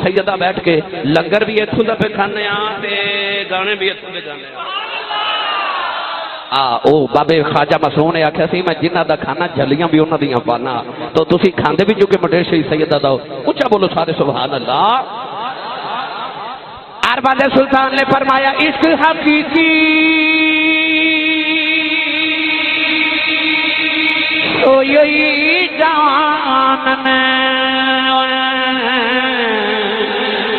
سیدہ بیٹھ کے لنگر بھی اتھوں دا پہ کھانے تے گانے بھی اتھوں دے گانے او بابے خواجہ مسعود نے آکھیا سی میں جنہ دا کھانا جھلیاں بھی انہاں دیاں پانا تو تسی کھاندے بھی جو کہ مٹے شہید سیدہ دا اونچا بولو سارے سبحان اللہ۔ ارباب سلطان نے فرمایا عشق حقیقی سوئی جان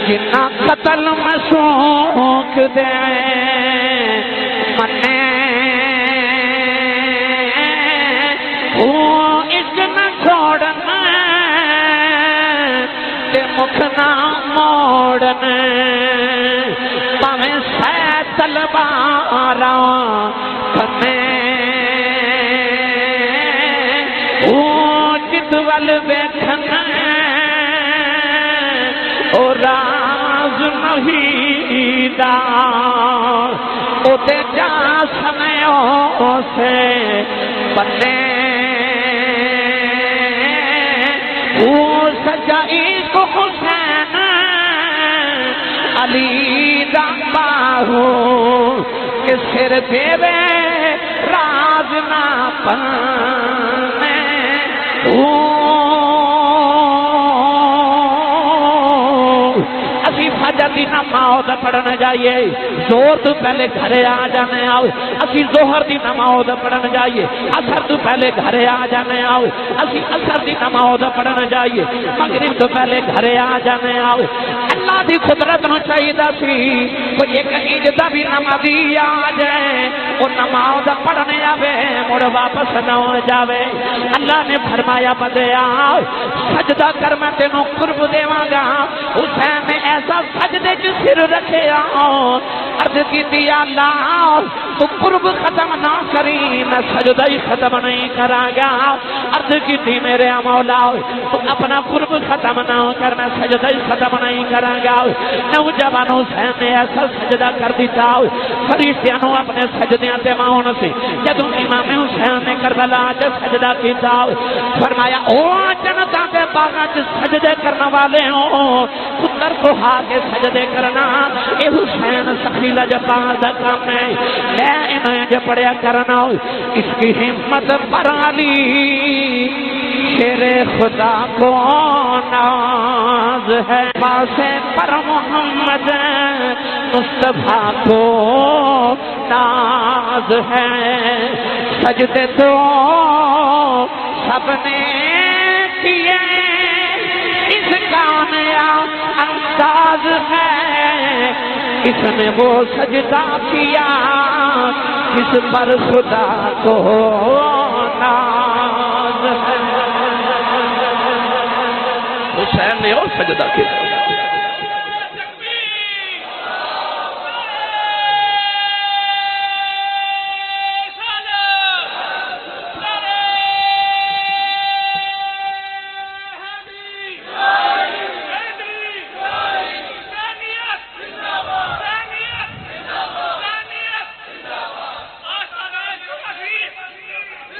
جنہ قتل مسوک دے منے وہ عشق نہ چھوڑنا تے مکھ نہ موڑنا پاویں سہ تلواراں کھنے ول بیٹھنا او راز نہیں دا او تے جا سمیوں سے بنے او سجائی کو حسین علی دا باہو کہ سر دیوے راز نہ پانے اسی فجر دی نماز پڑھنا جائیے زور تو پہلے گھرے آ جانے آؤ اسی ظہر دی نماز پڑھنا جائیے عصر تو پہلے گھرے آ جانے آؤ اسی عصر دی نماز پڑھنا جائیے مغرب تو پہلے گھرے آ جانے آؤ اللہ دی قدرت نو چاہیے سی کوئی ایک عید دا بھی نمازی آ جائے وہ نماز پڑھنے آوے مڑ واپس نہ ہو جاوے اللہ نے فرمایا بدیا سجدہ کر میں تینوں قرب دیواں گا حسین نے ایسا سجدے چ سر رکھے عرض کی دیا اللہ تو قرب ختم نہ کری میں سجدہ ہی ختم نہیں کراں گا عرض کی تھی میرے مولا تو اپنا قرب ختم نہ کر میں سجدہ ہی ختم نہیں کراں گا نوجوان حسین نے ایسا سجدہ کر دیتا فرشتیاں نو اپنے سجدیاں تے ماون سی جدوں امام حسین نے کربلا وچ سجدہ کیتا فرمایا او جنتاں دے باغاں وچ سجدے کرنے والے ہو پتر کو ہا کے سجدے کرنا اے حسین سخی لجپال دا کام ہے میں انہیں جو پڑھیا کرنا اس کی ہمت پر علی شیر خدا کو ناز ہے پاسے پر محمد مصطفیٰ کو ناز ہے سجدے تو سب نے کیے اس کامیاب انداز ہے اس نے وہ سجدہ کیا جس پر خدا کو ناز ہے حسین نے اور سجدہ کیا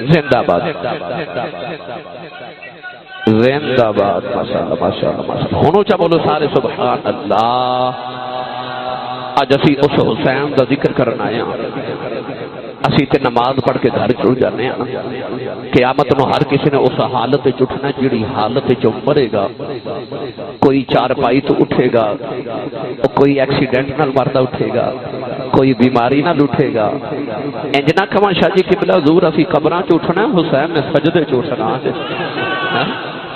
زندہ باد زندہ باد ماشاءاللہ ماشاءاللہ ہونو چا بولو سارے سبحان اللہ آج اسی اس حسین دا ذکر کرنا آیا اسی تے نماز پڑھ کے گھر چھوڑ جانے ہیں قیامت نو ہر کسی نے اس حالت اٹھنا جڑی حالت جو مرے گا کوئی چارپائی تو اٹھے گا کوئی ایکسیڈنٹ نال مردہ اٹھے گا کوئی بیماری نہ اٹھے گا انجنا کما شاہ جی قبلہ حضور اسی قبراں چ اٹھنا حسین نے سجدے چ اٹھنا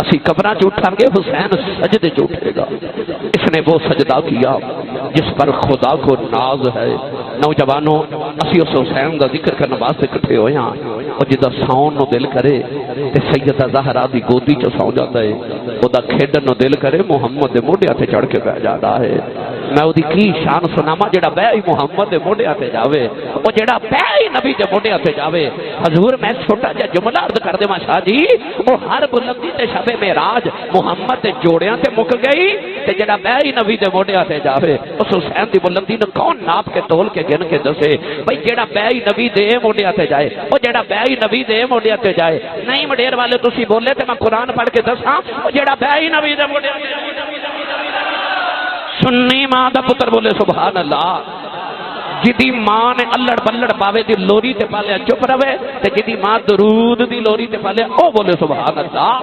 اسی قبراں چ اٹھاں گے حسین سجدے چ اٹھے گا اس نے وہ سجدہ کیا جس پر خدا کو ناز ہے نوجوانوں اسی اس حسین دا ذکر کرنے واسطے اکٹھے ہوئے ہیں اور جدا ساؤن نو دل کرے تے سیدہ زہرا دی گودی چ سو جاتا ہے او دا کھیڈن نو دل کرے محمد دے موڈیاں تے چڑھ کے بیٹھ جاتا ہے میں او دی کی شان سناواں جڑا بہ ہی محمد دے موڈیاں تے جاوے او جڑا بہ ہی نبی دے موڈیاں تے جاوے حضور میں چھوٹا جا جملہ عرض کر دے شاہ جی او ہر بلندی تے شب معراج محمد دے جوڑیاں تے مک گئی تے جڑا بہ ہی نبی دے موڈیاں تے جاوے اس حسین دی بلندی نو کون ناپ کے تول کے گن کے دسے بھئی جڑا بہ ہی نبی دے موڈیاں تے جائے او جڑا بہ ہی نبی دے موڈیاں تے جائے نہیں مڈیر والے تسی بولے تے میں قرآن پڑھ کے دساں او جڑا بہ ہی نبی دے موڈیاں تے چنی ماں دا پتر بولے سبحان اللہ جدی ماں نے الڑ بلڑ پاوے دی لوری تے پالیا چپ رہے تے جدی ماں درود دی لوری تے پالیا او بولے سبحان اللہ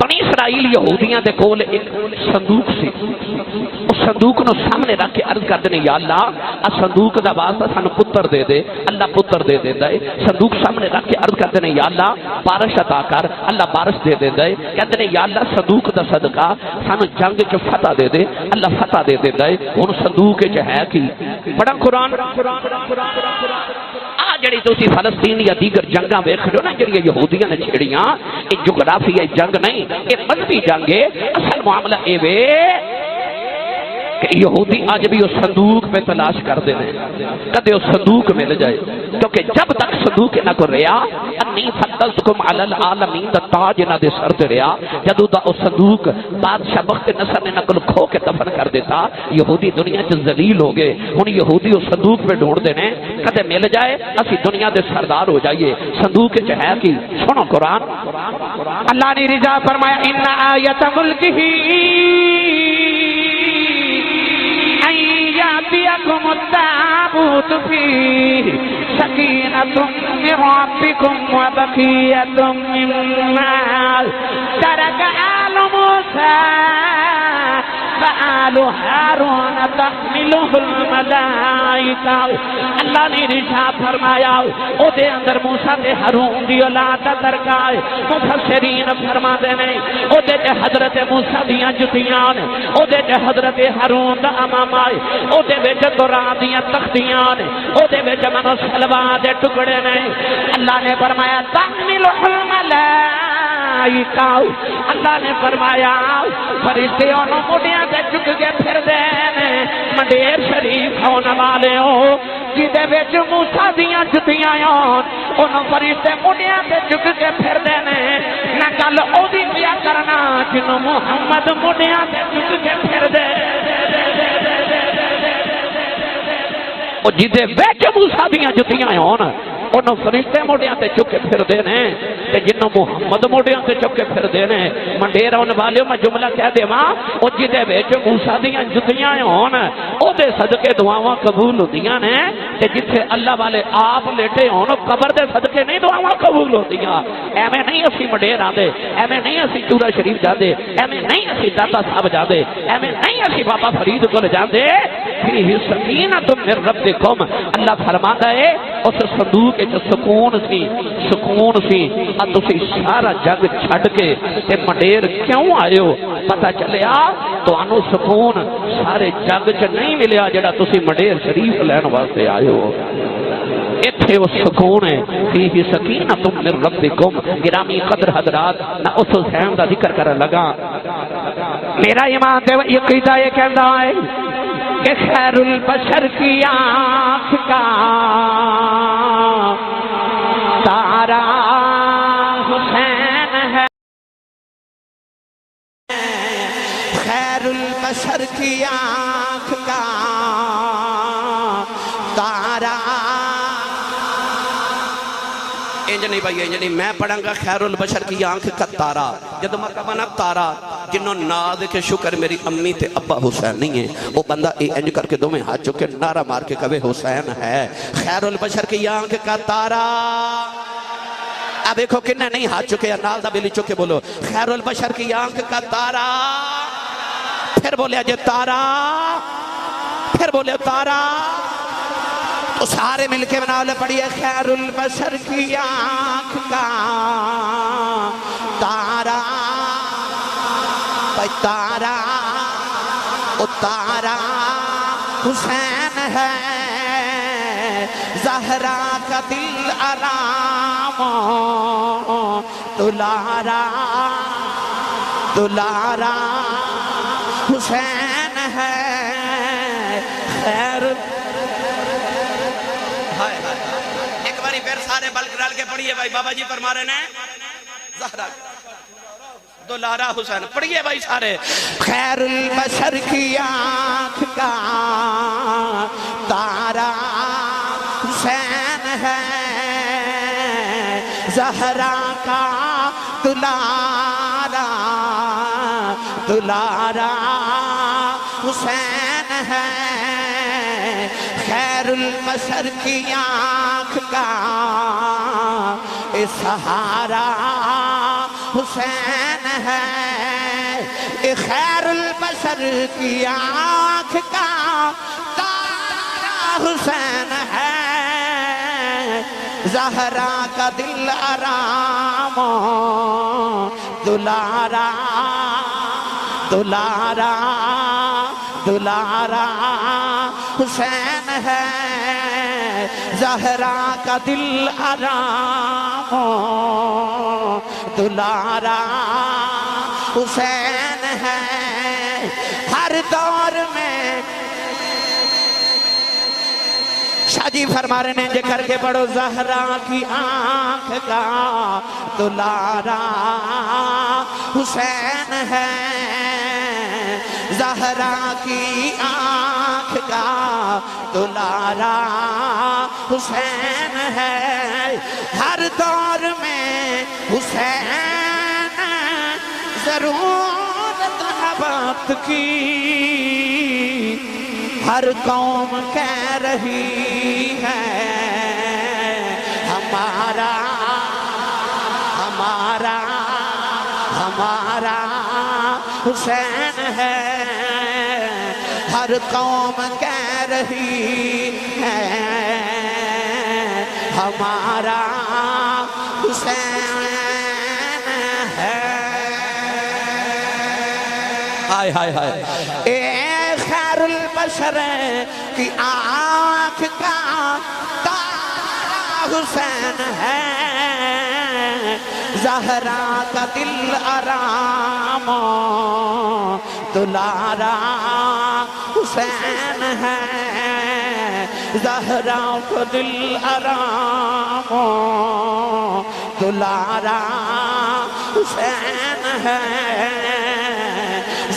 بنی اسرائیل یہودیاں دے کول ایک صندوق سی اس صندوق نو سامنے رکھ کے عرض کردے نے یا اللہ اس صندوق دا واسطہ سانو پتر دے دے اللہ پتر دے دیندا ہے صندوق سامنے رکھ کے عرض کردے نے یا اللہ بارش عطا کر اللہ بارش دے دیندا ہے کہندے نے یا اللہ صندوق دا صدقہ سانو جنگ وچ فتح دے دے اللہ فتح دے دیندا ہے ہن صندوق وچ ہے کی بڑا قرآن جڑی تسی فلسطین یا دیگر جنگاں ویکھ رہے ہو نا جڑی یہودیاں نے چھیڑیاں اے جغرافیائی جنگ نہیں اے مذہبی جنگ ہے اصل معاملہ اے وے کہ یہودی آج بھی اس صندوق میں تلاش کر دینے کدے اس صندوق مل جائے کیونکہ جب تک صندوق نہ کو ریا انی فضلتکم علی العالمین دا تاج نہ دے سر تے ریا جدو دا اس صندوق بادشاہ بخت نصر نے نقل کھو کے دفن کر دیتا یہودی دنیا چ ذلیل ہو گئے ہن یہودی اس صندوق پہ ڈھونڈ دینے کدے مل جائے اسی دنیا دے سردار ہو جائیے صندوق چ ہے کی سنو قرآن اللہ نے رضا فرمایا ان آیت ملکہ يأتيكم التابوت فيه سكينة من ربكم وبقية مما ترك آل موسى فآل هارون تحمله الملائكة اللہ نے ارشاد فرمایا او دے اندر موسیٰ تے ہارون دی اولاد ترکائے مفسرین فرما دے نے او دے حضرت موسیٰ دیاں جتیاں نے او دے حضرت ہارون دا امام آئے او دے وچ قرآن دیاں تختیاں نے او دے وچ منو سلوا دے ٹکڑے نے اللہ نے فرمایا تحملہ الملائکہ اللہ نے فرمایا فرشتے انہوں مڈیاں تے چک کے پھر دے نے منڈیر شریف ہونے والے ہو جدے وچ موسیٰ دیاں جتیاں انہوں فرشتے مڈیاں تے چک کے پھر دے نے نہ گل او دی پیا کرنا جنوں محمد مڈیاں تے چک کے پھر دے او جدے وچ موسیٰ دیاں جتیاں انہوں فرشتے موڑیاں تے چکے پھر دینے تے جنہوں محمد موڑیاں تے چکے پھر دینے منڈیر ہونے والے میں جملہ کہہ دے ماں او جدے بیچ موسیٰ دیاں جتیاں ہون او دے صدقے دعاواں قبول ہوندیاں نے تے جتھے اللہ والے آپ لیٹے ہون قبر دے صدقے نہیں دعاواں قبول ہوندیاں ایویں نہیں اسی منڈیر آندے ایویں نہیں اسی چورا شریف جاندے ایویں نہیں اسی داتا صاحب جاندے ایویں نہیں اسی بابا فرید کول جاندے فیہ سکینۃ من ربکم اللہ فرماتا ہے اس صندوق سکون سی اب تسی سارا جگ چھڑ کے تے منڈیر کیوں آئے ہو پتہ چلیا تو انو سکون سارے جگ چ نہیں ملیا جڑا تسی منڈیر شریف لین واسطے آئے ہو اتھے وہ سکون ہے فیہ سکینۃ من ربکم گرامی قدر حضرات نہ اس حسین دا ذکر کر لگا میرا ایمان دے یہ قیدہ یہ کہندا ہے کہ خیر البشر کی آنکھ کا تارا حسین ہے خیر البشر کی آنکھ کا تارا انج نہیں بھائی انج نہیں میں پڑھاں گا خیر البشر کی آنکھ کا تارا جدو مرکبہ نا تارا جنہوں ناد کے شکر میری امی تے ابا حسین نہیں ہے وہ بندہ انج کر کے دو میں ہاتھ چکے نعرہ مار کے کہے حسین ہے خیر البشر کی آنکھ کا تارا اب دیکھو کنہ نہیں ہاتھ چکے یا نال دا بلی چکے بولو خیر البشر کی آنکھ کا تارا پھر بولے اجے تارا پھر بولے تارا تو سارے مل کے بنا لے پڑھئے خیر البشر کی آنکھ کا تارا تارا او تارا حسین ہے زہرا کا دل آرام دلارا دلارا حسین ہے خیر ایک باری پھر سارے بلک ڈال کے پڑھئے بھائی بابا جی فرما رہے ہیں زہرا دلارا حسین پڑھئے بھائی سارے خیر البشر کی آنکھ کا تارا حسین ہے زہرا کا دلارا دلارا حسین ہے خیر البشر کی آنکھ کا سہارا حسین ہے خیر البشر کی آنکھ کا تارا حسین ہے زہرا کا دل آرام دلارا دلارا دلارا حسین ہے زہرا کا دل آرام دلارا حسین ہے ہر دور میں شاہ جی فرما رہے ہیں جے کر کے پڑھو زہرا کی آنکھ کا دلارا حسین ہے زہرا کی آنکھ کا دلارا حسین ہے ہر دور میں حسین ضرورت ہے وقت کی ہر قوم کہہ رہی ہے ہمارا ہمارا ہمارا حسین ہے ہر قوم کہہ رہی ہے ہمارا حسین ہے ہائے ہائے ہائے اے خیر البشر کی آنکھ کا تارا حسین ہے زہرا کا دل آرام دلارا حسین ہے زہرا کا دل آرام دلارا حسین ہے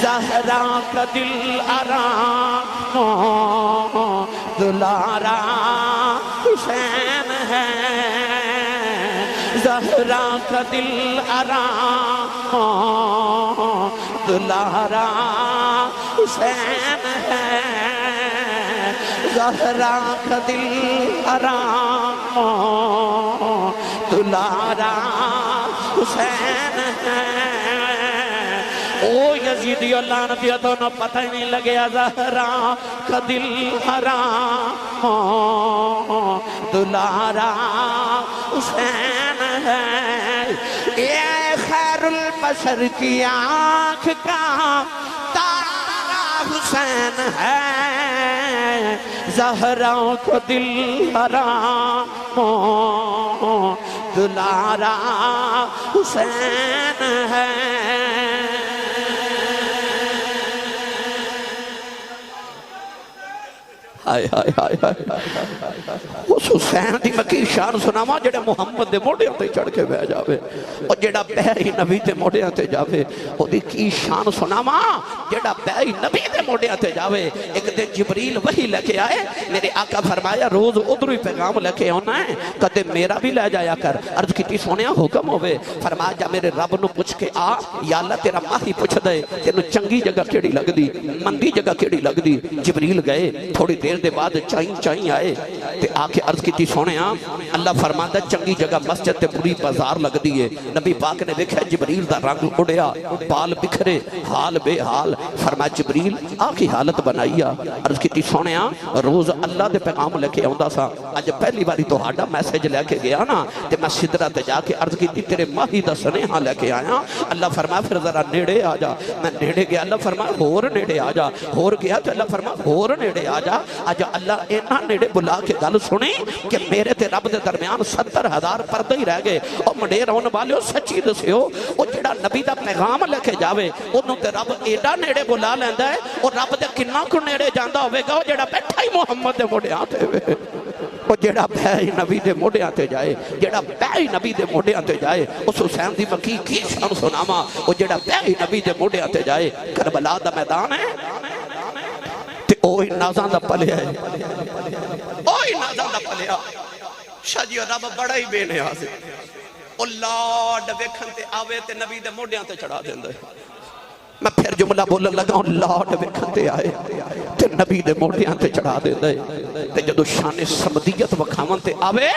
زہرا کا دل آرام دلارا حسین ہے زہرا کا دل آرام دلارا حسین ہے زہرا کا دل آرام دلارا حسین ہے او یزیدی اور لعنتیہ دونوں پتہ ہی نہیں لگے زہرا کا دل حرام دلارا حسین ہے اے خیر البشر کی آنکھ کا تارا حسین ہے زہرا کا دل حرام دلارا حسین ہے ہائے ہائے ہائے ہائے اس حسین دی مکی شان سناما جڑے محمد دے موڑے تے چڑھ کے بہ جاوے اور جڑا بہی نبی دے موڑے تے جاوے او دی کی شان سناما جڑا بہی نبی دے موڑے تے جاوے ایک دن جبریل وحی لے کے آئے میرے آقا فرمایا روز ادھر ہی پیغام لے کے ہونا ہے کدے میرا بھی لے جایا کر عرض کیتی سونیا حکم ہوئے فرمایا جا میرے رب نو پوچھ کے آ یا اللہ تیرا ماہی پوچھ دے تینو چنگی جگہ کیڑی لگ دی مندی جگہ کیڑی لگ دی جبریل گئے تھوڑی دیر دے بعد چائیں آئے تے آکے عرض کی سونے اللہ فرماتا چنگی جگہ مسجد تے پوری بازار لگ دیئے نبی پاک نے دیکھا جبریل دا رنگ اڑیا بال بکھرے حال بے حال فرمایا جبریل آکی حالت بنائیا عرض کی سونے روز اللہ دے پیغام لے کے آؤں سا آج پہلی باری تو ہاڑا میسیج لے کے گیا نا تے میں صدرہ تے جا کے عرض کی تیرے ماہی دا سنیحہ لے کے آیا اللہ فرمایا پھر ذرا نیڑے آ جا میں نیڑے گیا اللہ فرمایا ہور نیڑے آ جا ہور گیا تو اللہ فرمایا ہور نیڑے آ جا آج اللہ اینا نیڑے بلا کے گل سنی کہ میرے تے رب دے درمیان 70,000 پردے ہی رہ گئے اور مڈے رون والے سچی دسیو او جڑا نبی دا پیغام لے کے جاوے انہوں تے رب ایڈا نیڑے بلا لیندا ہے اور رب دے کنا کو نیڑے جاندا ہوے گا جڑا بیٹھا ہی محمد دے موڑے آتے ہوئے وہ جڑا بھائی نبی دے موڑے آتے جائے جڑا بھائی نبی دے موڑے آتے جائے اس حسین دی مکی کی شان سناما وہ جڑا بھائی نبی دے موڑے آتے جائے کربلا دا میدان ہے اوہی نازاں دا پلیا ہے اوہی نازاں دا پلیا شاہ جی رب بڑا ہی بے نیاز ہے او لاڈ ویکھن تے آوے تے نبی دے موڑیاں تے چڑھا دیندے میں پھر جملہ بولن لگا ہوں لاڈ وکھتے آئے تے نبی دے موڑیاں تے چڑھا دے دے تے جدو شان سمدیت وکھاون تے آوے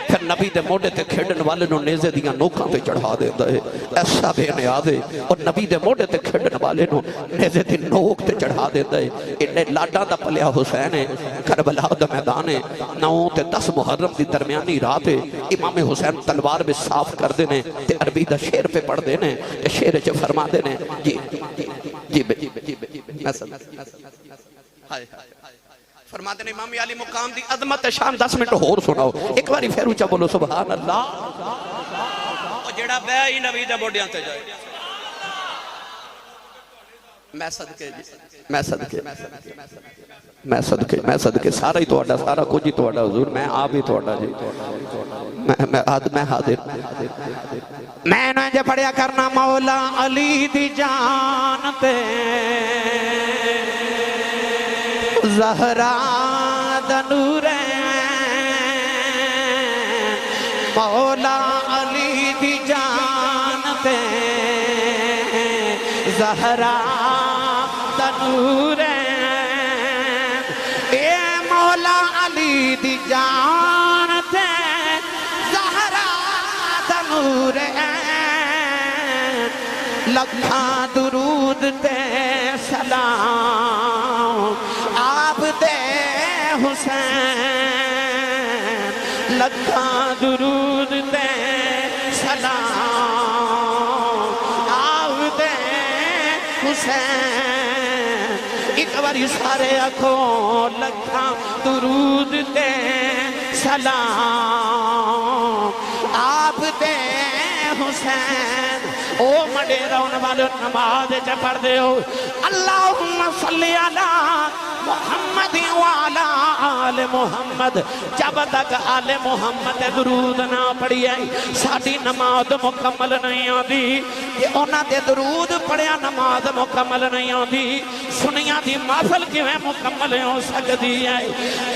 پھر نبی دے موڑے تے کھیڑن والے نو نیزے دیاں نوکاں تے چڑھا دے دے ایسا بے نیازے اور نبی دے موڑے تے کھیڑن والے نو نیزے دی نوک تے چڑھا دے دے انہیں لاڈا دا پلیا حسین ہے کربلا دا میدان ہے 9 تے 10 محرم دی درمیانی رات ہے امام حسین تلوار میں صاف کر دینے تے عربی دا شعر پہ پڑھ دینے تے شعر چ فرما دینے جی فرما دینے امام علی مقام دی عظمت شان 10 منٹ اور سناؤ ایک باری پھر اونچا بولو سبحان اللہ او جڑا بے ہی نبی دے موڈیاں تے جائے میں صدقے سارا ہی توڑا سارا کچھ ہی توڑا حضور میں آپ ہی توڑا جی میں حاضر میں نے جے پڑھیا کرنا مولا علی دی جان تے زہرا دا نور مولا علی دی جان تے زہرا دا نور اے مولا علی دی جان تے زہرا دا نور لکھاں درود تے سلام آپ دے حسین لکھاں درود تے سلام آپ دے حسین ایک باری سارے آنکھوں لکھاں درود تے سلام آپ دے حسین او مڈے رون والے نماز چ پڑھ دے ہو اللہم صلی علی محمد وعلا آل محمد جب تک آل محمد درود نہ پڑھی آئی ساڑھی نماز مکمل نہیں آدھی یہ اونا دے درود پڑھیا نماز مکمل نہیں آدھی سنیاں دی محفل کیویں مکمل ہو سکتی ہے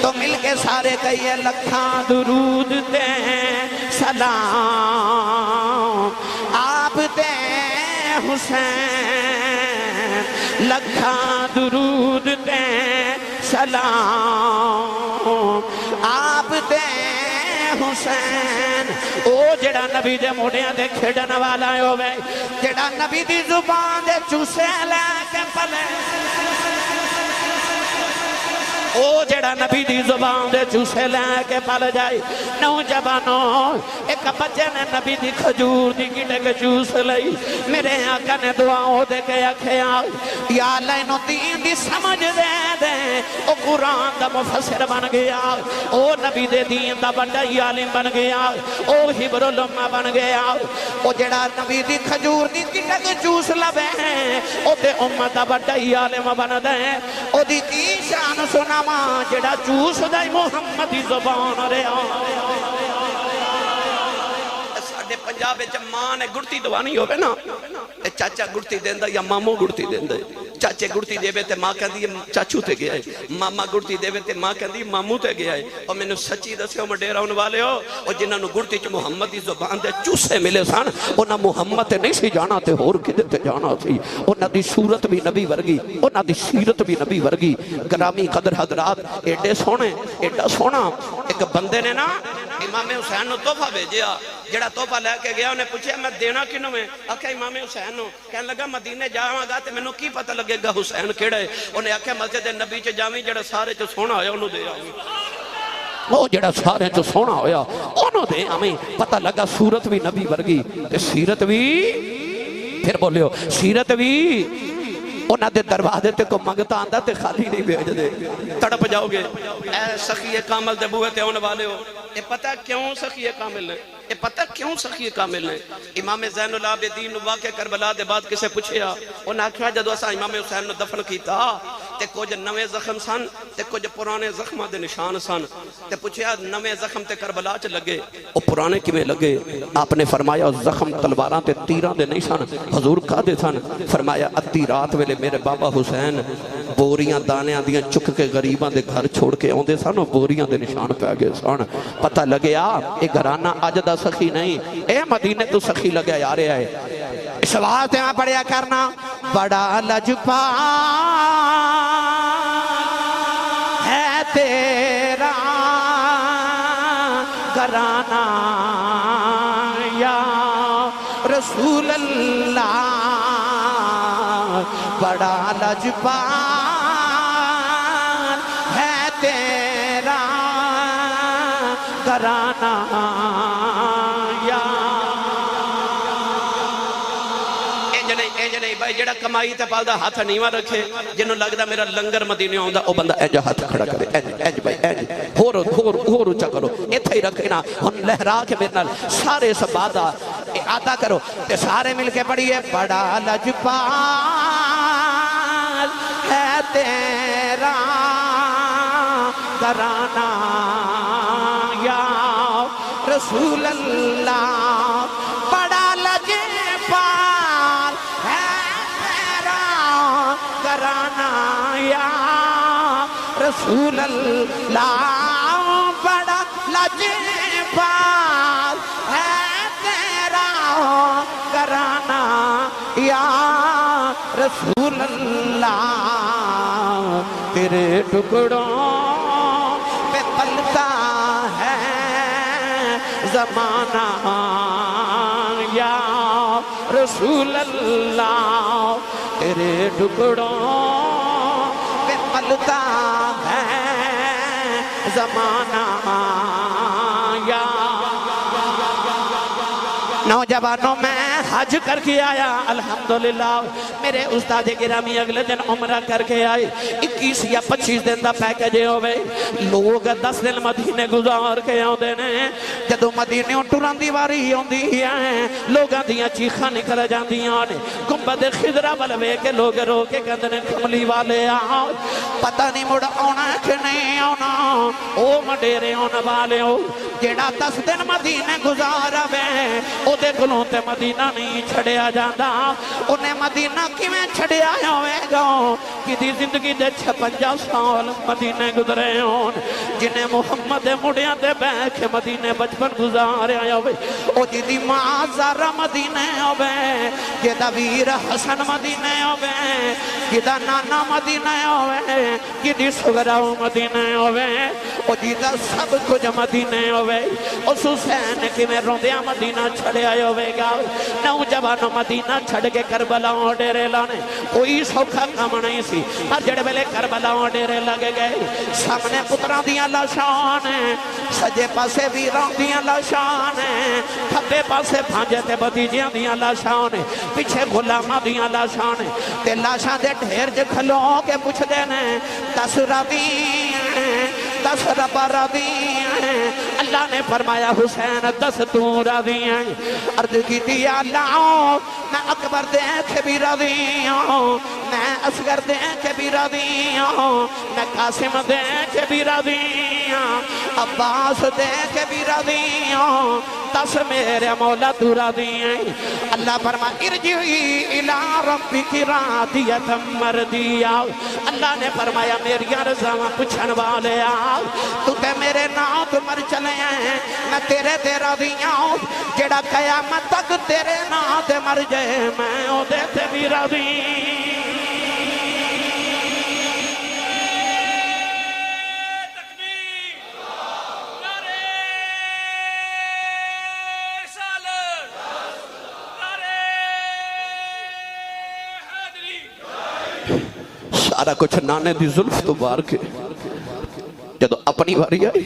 تو مل کے سارے کہیے لکھاں درود تے سلام آپ دے حسین لکھاں درود تے سلام آپ دے حسین او جڑا نبی دے موڑیاں دے کھڑن والا ہوئے جڑا نبی دی زبان دے چوسے لے کے پلے او جڑا نبی دی زبان دے چوسے لے کے پل جائے نوجوانوں ایک بچے نے نبی دی کھجور دی گٹے کے چوس لئی میرے آقا نے دعاؤں دے کے اکھیا یا لینو دین دی سمجھ دے دے او قرآن دا مفسر بن گیا او نبی دے دین دا بڑائی عالم بن گیا او حبر الامہ بن گیا او جڑا نبی دی کھجور دی گٹے کے چوس لبے او دے امت دا بڑائی عالم بن دے او دی کی شان سنا جڑا چوس دائی محمدی زبان رہا ساڑھے پنجاب ماں نے گڑتی دوانی ہوئے نا چاچا گڑتی دیندہ یا ماموں گڑتی دیندہ چاچے گڑتی دے بے تے ماں کہہ دی چاچو تے گیا ہے ماما گڑتی دے بے تے ماں کہہ دی ماموں تے گیا ہے اور میں نے سچی دسے ہو مڈیرہ ان والے ہو اور جنہاں نے گڑتی چ محمدی زبان دے چوسے ملے سان انہاں محمد تے نہیں سی جانا تے ہور کدھر تے جانا سی انہاں دی صورت بھی نبی ورگی انہاں دی سیرت بھی نبی ورگی گرامی قدر حضرات ایڈے سونے ایڈا سونا ایک بندے نے نا امام حسین نو تحفہ بھیجیا جڑا تحفہ لے کے گیا انہیں پوچھا میں دینا کنوں میں آکھا امام حسین نو کہنے لگا مدینے جاواں گا تے میں نو کی پتہ لگے گا حسین کیڑا ہے انہیں آکھا مسجد نبی چ جاویں جڑا سارے چ سونا ہویا انہوں دے آویں وہ جڑا سارے چ سونا ہویا انہوں دے آویں پتہ لگا صورت بھی نبی ورگی تے سیرت بھی پھر بولیو سیرت بھی انہاں دے دروازے تے کو منگتا آندہ تے خالی نہیں بھیج دے تڑپ جاؤ گے اے سخی کامل دے بوئے تے ہونے والے ہو اے پتہ کیوں سخی کامل ہے اے پتہ کیوں سخی کامل ہے امام زین العابدین واقع کربلا دے بعد کسے پوچھیا انہاں کہا جدو اسا امام حسین نے دفن کیتا تے کچھ نوے زخم سن تے کچھ پرانے زخماں دے نشان سن تے پوچھیا نوے زخم تے کربلا چ لگے او پرانے کیویں لگے آپ نے فرمایا زخم تلواراں تے تیراں دے نہیں سن حضور کادے سن فرمایا ادھی رات ویلے میرے بابا حسین بوریاں دانیاں دیاں چک کے غریباں دے گھر چھوڑ کے آندے سن بوریاں دے نشان پہ گئے سن پتہ لگیا اے گھرانہ اج دا سخی نہیں اے مدینے تو سخی لگیا یارے آئے اس واسطے میں پڑھیا کرنا بڑا لجپال ہے تیرا گھرانہ یا رسول اللہ بڑا لجپال ہے تیرا گھرانہ یا بھائی جڑا کمائی تے پالدا ہاتھ نیواں رکھے جنوں لگدا میرا لنگر مدینے آوندا او بندہ انج ہاتھ کھڑا کرے انج بھائی انج ہور اونچا کرو ایتھے ہی رکھنا ہن لہرا کے میرے نال سارے سبادا ادا کرو تے سارے مل کے پڑھیے بڑا لجپال ہے تیرا گھرانہ یا رسول اللہ بڑا لجپال گھرانہ یا رسول اللہ بڑا لجپال ہے تیرا گھرانہ یا رسول اللہ تیرے ٹکڑوں پہ پلتا ہے زمانہ یا رسول اللہ تیرے ٹکڑوں پہ پلتا ہے زمانہ یا نوجوانوں میں حج کر کے آیا الحمدللہ میرے استاد گرامی اگلے دن عمرہ کر کے آئے 21 یا 25 دن دا پیکج ہوئے لوگ 10 دن مدینے گزار کے آؤں نے جدو مدینے ٹران دیواری ہوندی ہیں لوگاں دیاں چیخاں نکل جاندیاں نے گنبد خضرا بلوے کے لوگ رو کے کہندے کملی والے آؤ پتہ نہیں مڑ آنا کہ نہیں آنا او مڈیرے آن والے ہو جیڑا 10 دن مدینے گزارا وے او دے گلوں تے مدینہ نہیں چھڑیا جاندہ انہیں مدینہ کیویں چھڑیا ہوئے گا کہ دی زندگی دے 56 سال مدینے گزرے ہون جنہیں محمد مڑیاں دے بیٹھ مدینے بچپن گزارے ہوئے او جی دی ماں زارہ مدینے ہوئے جیدہ ویر حسن مدینے ہوئے جیدہ نانا مدینے ہوئے جیدی سغراؤ مدینے ہوئے او جیدہ سب کچھ مدینے ہوئے او حسین کی میں روندیاں مدینہ چھڑے آئے ہوئے گا نوجوانوں مدینہ چھڑ کے کربلا ڈیرے لانے کوئی سوکھا کام نہیں سی ہر جڑے بلے کربلا ڈیرے لگے گئے سامنے پتران دیاں لاشان سجے پاسے ویران دیاں لاشان کھبے پاسے بھانجے تے بھتیجیاں دیاں لاشان پیچھے غلامہ دیاں لاشان تے لاشان دے ڈھیر جو کھلو کے پوچھ دینے 10 ربی 10 رب راضی ہیں اللہ نے فرمایا حسین 10 تو راضی ہیں عرض کی دیا اللہ میں اکبر دیکھ بھی راضی ہوں میں اصغر دیکھ بھی راضی ہوں میں قاسم دیکھ بھی راضی ہوں عباس دیکھ بھی راضی ہوں 10 میرے مولا تو راضی ہیں اللہ فرمایا ارجعی الی ربک راضیۃ مرضیہ اللہ نے فرمایا میری رضا پوچھن والے آؤ تو تے میرے نام تو مر چلے ہیں میں تیرے تے راضی ہوں جڑا قیامت تک تیرے نام تے مر جائے میں او دے تے بھی راضی سارا کچھ نانے دی ظلف تو بار کے جدو اپنی واری آئی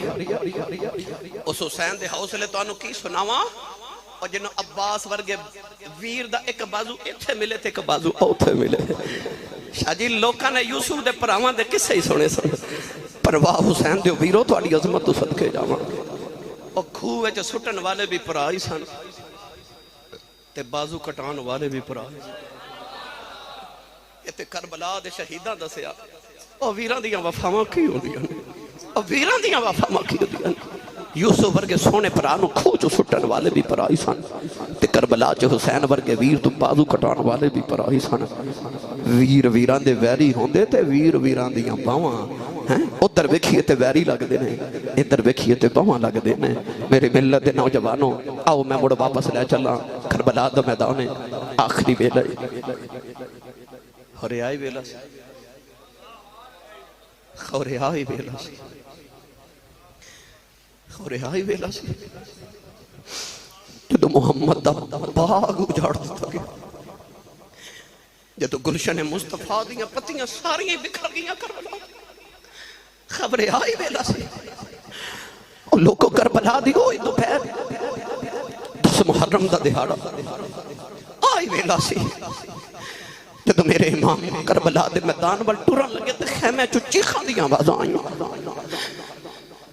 اس حسین دے حوصلے تو انہوں کی سناواں اور جنہوں عباس ورگے ویر دا ایک بازو ایتھے ملے تھے ایک بازو اوتھے ملے شاہ جی لوکاں نے یوسف دے پراواں دے کسے ہی سنے سن پرواہ حسین دے ویرو تو آڑی عظمت تو صدقے جاواں اور کھوے جو سٹن والے بھی پرائی سن تے بازو کٹان والے بھی پرائی سن یہ تے کربلا دے شہیدہ دسیا اور ویران دیاں وفاواں کی ہو دیاں اور ویران دیاں وفاواں کی ہو دیاں یوسف ورگے سونے پرانو کھوچو سٹن والے بھی پرائی سن تے کربلا چے حسین ورگے ویر تو بازو کٹان والے بھی پرائی سن ویر ویران دے ویری ہوندے تے ویر ویران دیاں باواں ادھر ویکھیے تے ویری لگ دینے ادھر ویکھیے تے باواں لگ دینے میرے ملت دے نوجوانوں آؤ میں مڑ واپس لے چلا کربلا دا میدانے آخری ویلا خورے آئی ویلا سی خورے آئی ویلا سی خورے آئی ویلا سی جدو محمد دا باغ اجاڑ دیتا گیا جدو گلشن مصطفیٰ دیاں پتیاں ساریاں بکھر گیا کربلا خبریں آئی ویلا سی اور لوگوں کربلا دی ہوئی دوپہر 10 محرم دا دہاڑا آئی ویلا سی جدو میرے امام کربلا دے میدان وال ٹرن لگے تے خیمے چو چیخاں دیاں آوازاں آئیں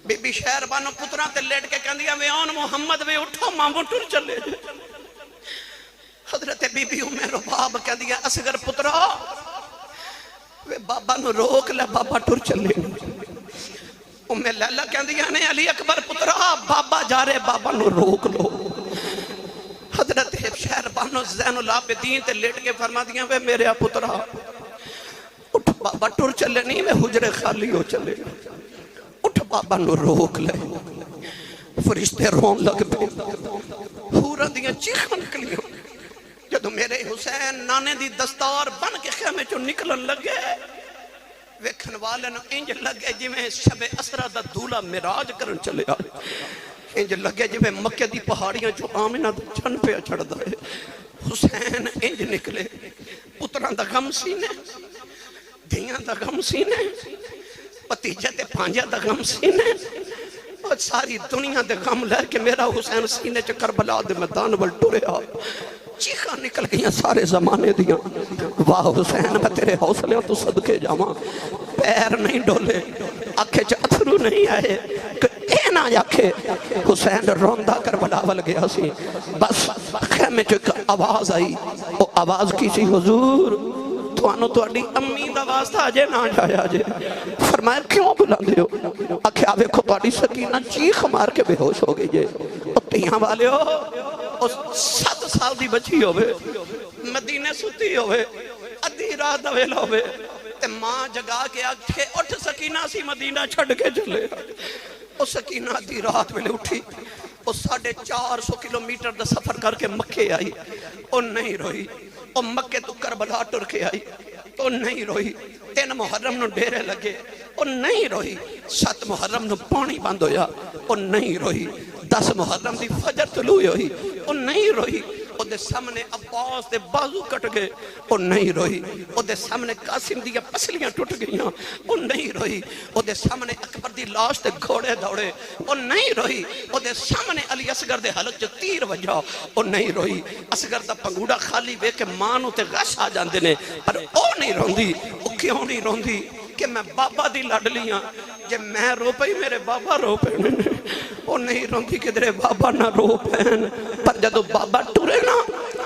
بی بی شہر بانو پتران تے لیٹ کے کہندیا وے آن محمد وے اٹھو مامو ٹر چلے حضرت بی بی عمر رباب کہندیا اصغر پترا وے بابا نو روک لے بابا ٹر چلے امیں لیلہ کہندیا نے علی اکبر پترا بابا جا رہے بابا نو روک لو حضرت شہر بانو زین العابدین تے لیٹ کے فرما دیا وے میرے پترا اٹھ بابا ٹر چلے نہیں وے حجرے خالی ہو چلے اٹھ بابا نو روک لے فرشتے رون لگ پہ حورن دیاں چیخاں نکلیاں جدو میرے حسین نانے دی دستار بن کے خیمے چو نکلن لگے ویکھن والے نو انج لگے جی میں شب اسرہ دا دولا مراج کرن چلے آئے انج لگے جی میں مکہ دی پہاڑیاں جو آمینہ دا چھن پہ چھڑ دائے حسین انج نکلے پتران دا غم سینے دیاں دا غم سینے پتیجہ تے پانجہ دا غم سینے اور ساری دنیا دے غم لے کے میرا حسین سینے چ کربلا دے میدان ول ٹرے آئے چیخاں نکل گئیاں سارے زمانے دیاں واہ حسین میں تیرے حوصلے تو صدقے جاواں پیر نہیں ڈولے آنکھیں چ اتھرو نہیں آئے اے نہ آکھے حسین روندہ کربلا ول گیا سی بس خیمے چ ایک آواز آئی وہ آواز کی سی حضور توانو تو اڈی امی دا واسطہ آجے نہ جایا جے فرمایا کیوں بلا دے ہو آکھے آوے کو تو اڈی سکینہ چیخ مار کے بے ہوش ہو گئی جے تیہاں والے ہو 7 سال دی بچی ہوئے مدینے ستی ہوئے ادھی رات دا ویلا ہوئے تے ماں جگا کے آکھے اٹھ سکینہ سی مدینہ چھڑ کے چلے او سکینہ ادھی رات ویلے اٹھی او 450 کلومیٹر دا سفر کر کے مکے آئی او نہیں روئی او مکے تو کربلا ٹر کے آئی تو نہیں روئی 3 محرم نو ڈیرے لگے او نہیں روئی 7 محرم نو پانی بند ہویا او نہیں روئی 10 محرم دی فجر طلوع ہوئی او نہیں روئی او دے سامنے عباس دے بازو کٹ گئے او نہیں روئی او دے سامنے قاسم دی پسلیاں ٹوٹ گئیاں او نہیں روئی او دے سامنے اکبر دی لاش تے گھوڑے دوڑے او نہیں روئی او دے سامنے علی اصغر دے حلق جو تیر وجہ او نہیں روئی اصغر دا پنگوڑا خالی وے کے مانو تے غش آ جاندے نے پر او نہیں روندی او کیوں نہیں روندی کہ میں بابا دی لڑلیاں جے میں رو پئی میرے بابا رو پہنے او نہیں روندی کہ درے بابا نہ رو پہن پر جدو بابا ٹورے نا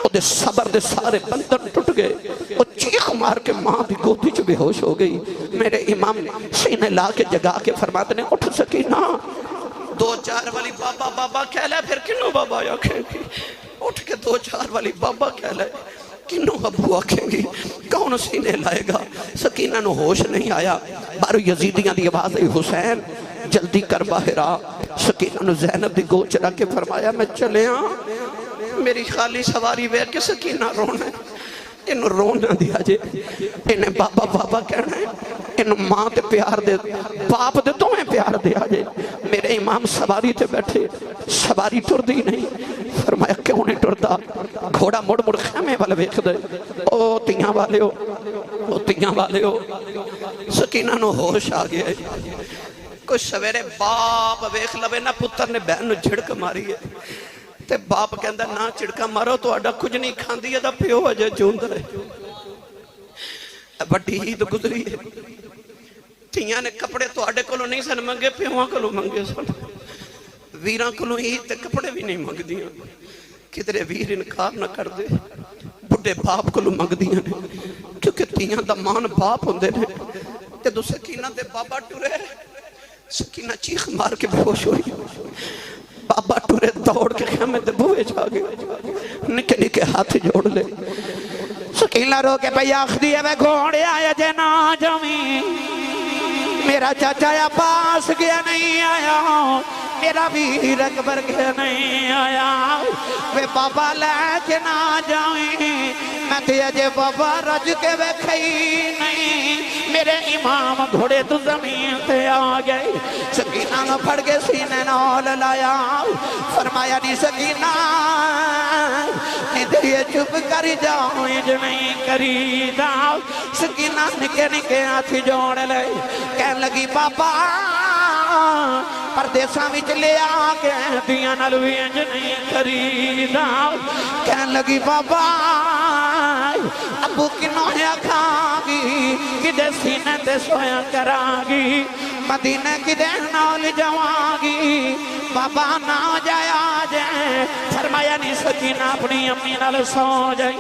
او دے صبر دے سارے بندر ٹوٹ گئے او چیخ مار کے ماں بھی گودی چ بے ہوش ہو گئی میرے امام سینے لا کے جگا کے فرماتے نے اٹھ سکینہ 2-4 والی بابا بابا کہہ لے پھر کنوں بابا یا کہیں گی اٹھ کے 2-4 والی بابا کہہ لے کنوں ابو آکھیں گی کون سینے لائے گا سکینہ نو ہوش نہیں آیا بارو یزیدیاں دی آواز ہے حسین جلدی کر باہر آ سکینہ نو زینب دی گوچ رکھ کے فرمایا میں چلے آن میری خالی سواری وے کے سکینہ رونا ہے انہوں رونا دیا جے انہیں بابا بابا کہنا ہے انہوں ماں تے پیار دے باپ دے تو میں پیار دیا جے میرے امام سواری تے بیٹھے سواری ٹر دی نہیں فرمایا کیوں نہیں ٹردا گھوڑا مڑ مڑ خیمے والے ویکھ دے او تیاں والے ہو او تیاں والے ہو سکینہ نو ہوش آ گیا کوئی سویرے باپ ویکھ لوے نہ پتر نے بہن نو جھڑک ماری ہے تے باپ کہندہ نہ چڑکا مارو تو اڈا کچھ نہیں کھاندی ہے دا پیو اجے جوند رہے بڑی عید گزری ہے تیاں نے کپڑے تو اڈے کلو نہیں سن منگے پیوہاں کلو منگے سن ویران کلو عید تے کپڑے بھی نہیں منگ دیاں کدرے ویر انکار نہ کر دے بڑے باپ کلو منگ دیاں نے کیونکہ تیاں دا مان باپ ہوندے نے تے دو سکینہ دے بابا ٹورے سکینہ چیخ مار کے بے ہوش ہوئی بابا ٹورے دوڑ کے خیمے دے بوئے جا گئے نکے نکے ہاتھ جوڑ لے سکینہ رو کے پہ آخ دیئے میں گھوڑے آیا جے نا جمی میرا چاچا یا پاس گیا نہیں آیا میرا ویر اکبر کے نہیں آیا وے بابا لے کے نہ جائیں میں تے اجے بابا رج کے ویکھئی نہیں میرے امام گھوڑے تو زمین تے آ گئے سکینہ نو پھڑ کے سینے نال لایا فرمایا نہیں سکینہ ادھر یہ چپ کر جاؤں جو نہیں کری جاؤ سکینہ نکے نکے ہاتھی جوڑ لے کہنے لگی بابا پردیساں وچ لے آ کے دیاں نال وی انج نہیں کری جاؤ کہنے لگی بابا ابو کنوں کھاں گی کدے سینے تے سویا کراں گی مدینہ کدے نال جواں گی بابا نہ جایا جائے فرمایا نہیں سکینہ اپنی امی نال سو جائے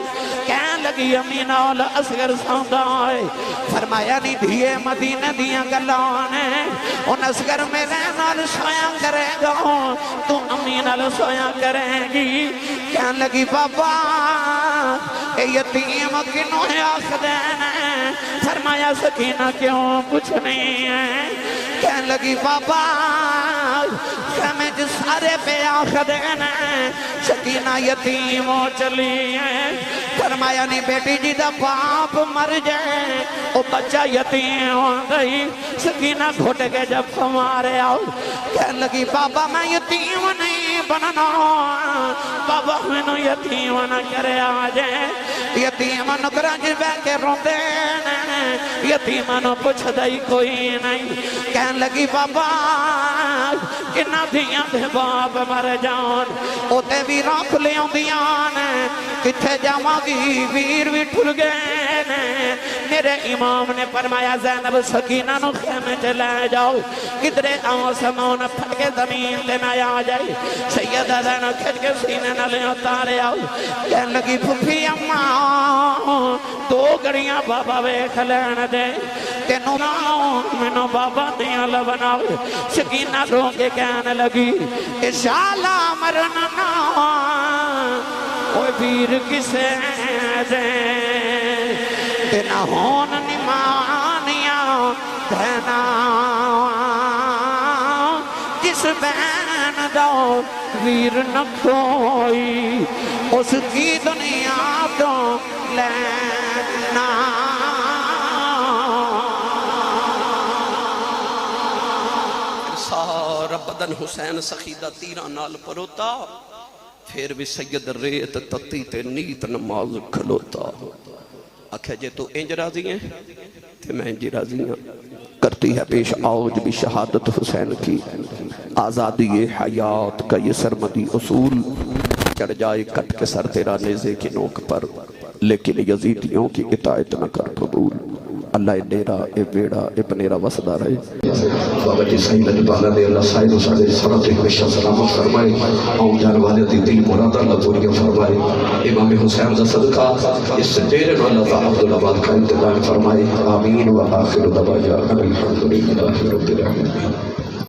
کہنے لگی امی نال اصغر سوندا ہے فرمایا نہیں دھیے مدینہ دیاں گلانے ان اصغر میرے نال سویا کرے گا تو امی نال سویا کرے گی کہنے لگی بابا اے یتیم کنوں آخدے نے فرمایا سکینہ کیوں کچھ نہیں ہے کہنے لگی بابا سمجھ سارے پہ آخدے نے سکینہ یتیم ہو چلی ہے فرمایا نہیں بیٹی جی دا باپ مر جائے وہ بچہ یتیم ہو گئی سکینہ گھٹ کے جب ہمارے آؤ کہنے لگی بابا میں یتیم نہیں بننا بابا میں نو یتیم نہ کرے آجے یتیم نو گرنج بے کے روندے یتیم نو پوچھ دائی کوئی نہیں کہنے لگی بابا کنہ دیاں دے باپ مر جان اوتے بھی روک لیوں دیاں نے کتھے جاواں گی ویر بھی ٹھل گئے نے میرے امام نے فرمایا زینب سکینہ نو خیمے چلے جاؤ کدرے آؤں سمون پھٹ کے زمین دے نہ آ جائے سیدہ زینب کھچ کے سینے نہ لے اتارے آؤ کہنے لگی پھوپھی اماں دو گڑیاں بابا ویکھ لین دے تینوں ناؤں منو بابا دیاں لبناؤ سکینہ رو کے کہنے لگی اشالہ مرنا ناؤں اوہ ویر کسے دے تینا ہون نمانیاں دینا جس بین دو ویر نہ کوئی اس کی دنیا تو لینا سارا بدن حسین سخیدہ تیرہ نال پروتا پھر بھی سید ریت تتی تے نیت نماز کھلوتا آکھے جے تو انج راضی ہیں تے میں انجی راضی ہیں کرتی ہے پیش آوج بھی شہادت حسین کی آزادی حیات کا یہ سرمدی اصول چڑھ جائے کٹ کے سر تیرا نیزے کی نوک پر لیکن یزیدیوں کی اطاعت نہ کر قبول اللہ اے ڈیرا اے بیڑا اے پنیرا وسدہ رہے بابا جی صحیح لگی بالا دے اللہ سائد و سارے سرات ہمیشہ سلامت فرمائے آؤں جان والے دی دل مراد اللہ پوریہ فرمائے امام حسین دا صدقہ اس ڈیرے میں اللہ تعالی عبدالعباد کا انتظام فرمائے آمین و آخر دباجہ الحمدللہ رب العالمین